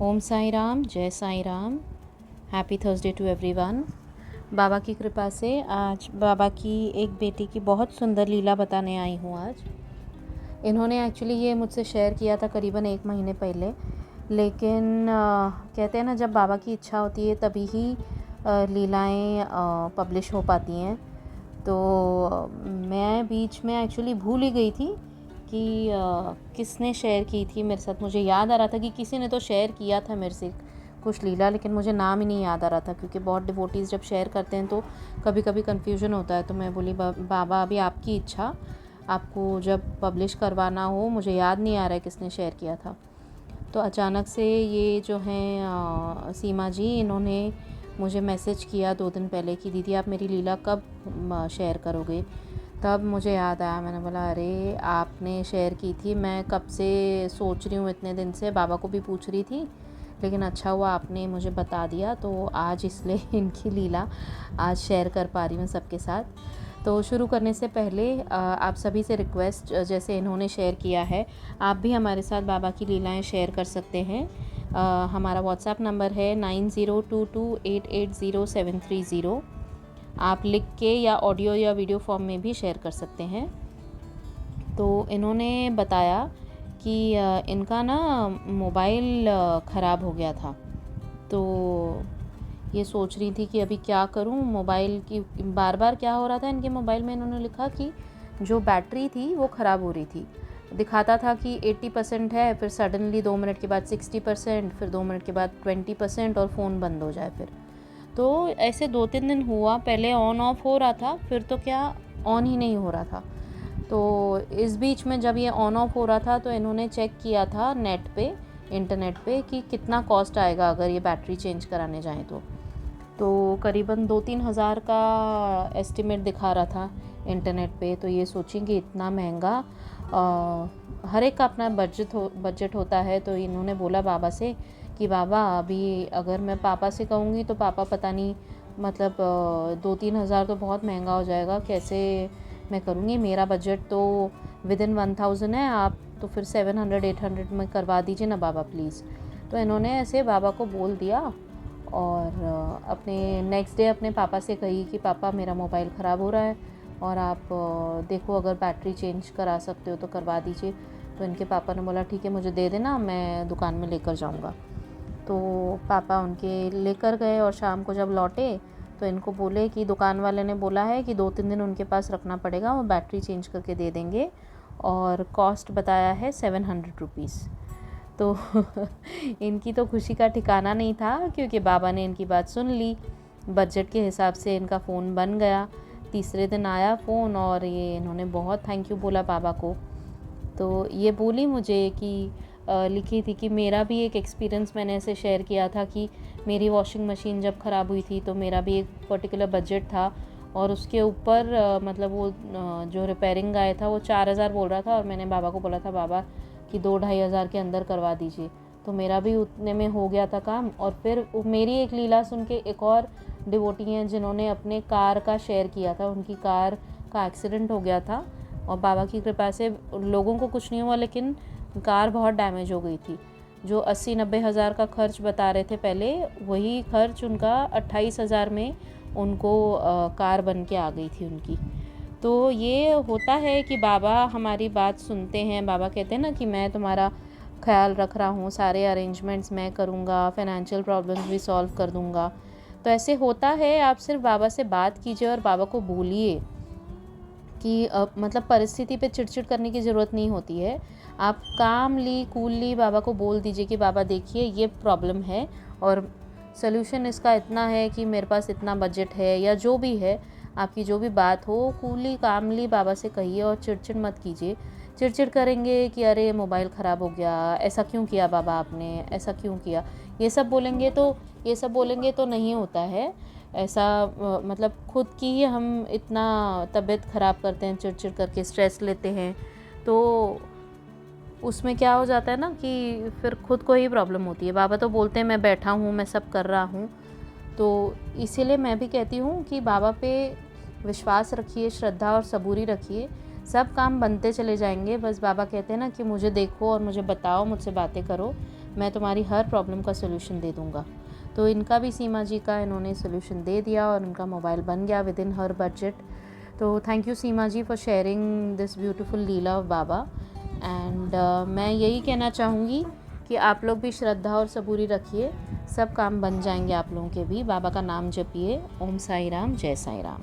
ओम साई राम, जय Sai Ram. Happy Thursday to everyone. Baba की कृपा से आज बाबा की एक बेटी की बहुत सुंदर लीला बताने आई हूँ आज। इन्होंने एक्चुअली ये मुझसे शेयर किया था करीबन 1 महीने पहले, लेकिन कहते हैं ना, जब बाबा की इच्छा होती है तभी ही लीलाएं पब्लिश हो पाती हैं। तो मैं बीच में एक्चुअली भूल ही गई थी कि किसने शेयर की थी मेरे साथ। मुझे याद आ रहा था कि किसी ने तो शेयर किया था मेरे से कुछ लीला, लेकिन मुझे नाम ही नहीं याद आ रहा था, क्योंकि बहुत डिवोटीज़ जब शेयर करते हैं तो कभी कभी कन्फ्यूजन होता है। तो मैं बोली बाबा अभी आपकी इच्छा, आपको जब पब्लिश करवाना हो, मुझे याद नहीं आ रहा है किसने शेयर किया था। तो अचानक से ये जो हैं सीमा जी, इन्होंने मुझे मैसेज किया 2 दिन पहले कि दीदी आप मेरी लीला कब शेयर करोगे। तब मुझे याद आया, मैंने बोला अरे आपने शेयर की थी, मैं कब से सोच रही हूँ, इतने दिन से बाबा को भी पूछ रही थी, लेकिन अच्छा हुआ आपने मुझे बता दिया। तो आज इसलिए इनकी लीला आज शेयर कर पा रही हूँ सबके साथ। तो शुरू करने से पहले आप सभी से रिक्वेस्ट, जैसे इन्होंने शेयर किया है आप भी हमारे साथ बाबा की लीलाएं शेयर कर सकते हैं। हमारा व्हाट्सएप नंबर है 9022880730। आप लिख के या ऑडियो या वीडियो फॉर्म में भी शेयर कर सकते हैं। तो इन्होंने बताया कि इनका ना मोबाइल ख़राब हो गया था। तो ये सोच रही थी कि अभी क्या करूं, मोबाइल की बार बार क्या हो रहा था इनके मोबाइल में। इन्होंने लिखा कि जो बैटरी थी वो ख़राब हो रही थी, दिखाता था कि 80% है, फिर सडनली 2 मिनट के बाद 60%, फिर 2 मिनट के बाद 20% और फ़ोन बंद हो जाए। फिर तो ऐसे 2-3 दिन हुआ, पहले ऑन ऑफ हो रहा था, फिर तो क्या ऑन ही नहीं हो रहा था। तो इस बीच में जब ये ऑन ऑफ हो रहा था तो इन्होंने चेक किया था नेट पे, इंटरनेट पे, कि कितना कॉस्ट आएगा अगर ये बैटरी चेंज कराने जाएँ तो करीबन 2-3 हज़ार का एस्टिमेट दिखा रहा था इंटरनेट पे। तो ये सोचें कि इतना महंगा, हर एक का अपना बजट होता है। तो इन्होंने बोला बाबा से कि बाबा अभी अगर मैं पापा से कहूँगी तो पापा पता नहीं, मतलब 2-3 हज़ार तो बहुत महंगा हो जाएगा, कैसे मैं करूँगी, मेरा बजट तो विदिन 1000 है, आप तो फिर 700-800 में करवा दीजिए ना बाबा प्लीज़। तो इन्होंने ऐसे बाबा को बोल दिया और अपने नेक्स्ट डे अपने पापा से कही कि पापा मेरा मोबाइल ख़राब हो रहा है और आप देखो अगर बैटरी चेंज करा सकते हो तो करवा दीजिए। तो इनके पापा ने बोला ठीक है मुझे दे देना, मैं दुकान में लेकर जाऊंगा। तो पापा उनके लेकर गए और शाम को जब लौटे तो इनको बोले कि दुकान वाले ने बोला है कि 2-3 दिन उनके पास रखना पड़ेगा, वो बैटरी चेंज करके दे देंगे, और कॉस्ट बताया है 700 रुपीज़। तो इनकी तो खुशी का ठिकाना नहीं था, क्योंकि बाबा ने इनकी बात सुन ली। बजट के हिसाब से इनका फ़ोन बन गया। तीसरे दिन आया फ़ोन और ये इन्होंने बहुत थैंक यू बोला बाबा को। तो ये बोली मुझे कि लिखी थी कि मेरा भी एक एक्सपीरियंस मैंने ऐसे शेयर किया था कि मेरी वॉशिंग मशीन जब ख़राब हुई थी तो मेरा भी एक पर्टिकुलर बजट था, और उसके ऊपर मतलब वो जो रिपेयरिंग गाय था वो 4000 बोल रहा था, और मैंने बाबा को बोला था बाबा कि 2-2.5 हज़ार के अंदर करवा दीजिए। तो मेरा भी उतने में हो गया था काम। और फिर मेरी एक लीला सुन के एक और डिवोटी हैं जिन्होंने अपने कार का शेयर किया था। उनकी कार का एक्सीडेंट हो गया था और बाबा की कृपा से लोगों को कुछ नहीं हुआ, लेकिन कार बहुत डैमेज हो गई थी। जो 80-90 हज़ार का खर्च बता रहे थे पहले, वही खर्च उनका 28 हज़ार में उनको कार बन के आ गई थी उनकी। तो ये होता है कि बाबा हमारी बात सुनते हैं। बाबा कहते हैं ना कि मैं तुम्हारा ख्याल रख रहा हूँ, सारे अरेंजमेंट्स मैं करूँगा, फाइनेंशियल प्रॉब्लम्स भी सॉल्व कर दूँगा। तो ऐसे होता है, आप सिर्फ बाबा से बात कीजिए और बाबा को बोलिए कि मतलब परिस्थिति पे चिड़चिड़ करने की ज़रूरत नहीं होती है। आप कामली कूलली बाबा को बोल दीजिए कि बाबा देखिए ये प्रॉब्लम है और सल्यूशन इसका इतना है कि मेरे पास इतना बजट है, या जो भी है आपकी जो भी बात हो, कूलली कामली बाबा से कहिए और चिड़चिड़ मत कीजिए। चिड़चिड़ करेंगे कि अरे मोबाइल ख़राब हो गया, ऐसा क्यों किया बाबा आपने, ऐसा क्यों किया, ये सब बोलेंगे तो नहीं होता है ऐसा। मतलब खुद की ही हम इतना तबीयत ख़राब करते हैं, चिड़चिड़ करके स्ट्रेस लेते हैं, तो उसमें क्या हो जाता है ना कि फिर खुद को ही प्रॉब्लम होती है। बाबा तो बोलते हैं मैं बैठा हूँ, मैं सब कर रहा हूँ। तो इसीलिए मैं भी कहती हूँ कि बाबा पे विश्वास रखिए, श्रद्धा और सबूरी रखिए, सब काम बनते चले जाएंगे। बस बाबा कहते हैं ना कि मुझे देखो और मुझे बताओ, मुझसे बातें करो, मैं तुम्हारी हर प्रॉब्लम का सोल्यूशन दे दूँगा। तो इनका भी सीमा जी का इन्होंने सोल्यूशन दे दिया और उनका मोबाइल बन गया विद इन हर बजट। तो thank you Seema ji for sharing this beautiful leela of Baba. And मैं यही कहना चाहूँगी कि आप लोग भी श्रद्धा और सबूरी रखिए, सब काम बन जाएंगे आप लोगों के भी। बाबा का नाम जपिए। ओम साई राम, जय साई राम।